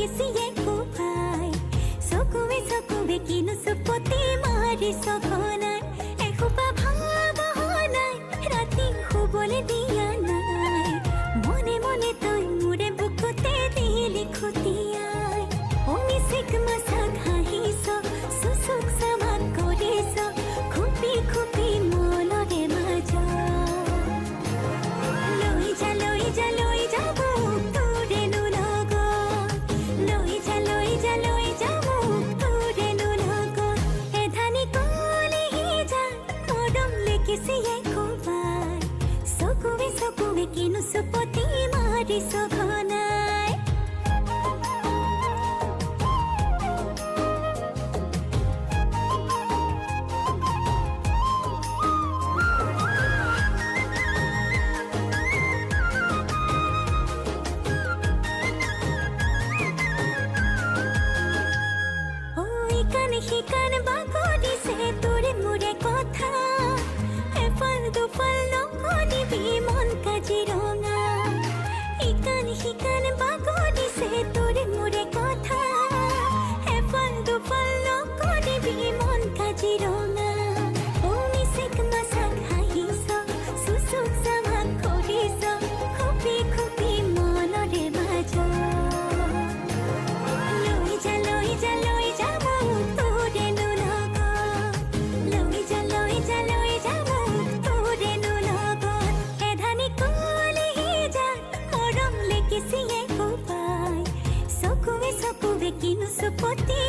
লেগিছিয়ে কোপাই চকুৱে কিনো চুপতি মাৰি সঘনাই এসোপা ভাবনাই ৰাতি শুবলৈ দিয়া নাই মনে মনে তই মোৰে বুকুতে দিলি খুটিয়াই অমিচিক মাছাক হাঁহিছ চুচুক চামাক কৰিছ খুপি খুপি মনৰে মাজত লৈ যা মোক তোৰেনো লগত লৈ যা মোক তোৰেনো লগত এধানি কলিহি যা মৰম লেগিছিয়ে কোবাই চকুৱে কিনো চুপতি মাৰি সঘনাই শিকান বাগৰিছে তোৰে মোৰে কথা এফাল দুফাল নকৰিবি মন কাজিৰঙা শিকান বাগৰিছে তোৰে মোৰে কথা এফাল দুফাল নকৰিবি মন কাজিৰঙা অমিচিক মাছাক হাঁহিছ চুচুক চামাক কৰিছ খুপি খুপি মনৰে মাজত লৈ যা মোক তোৰেনো লগত লৈ যা মোক তোৰেনো লগত এধানি কলিহি যা মৰম লেগিছিয়ে কোবাই চকুৱে কিনো চুপতি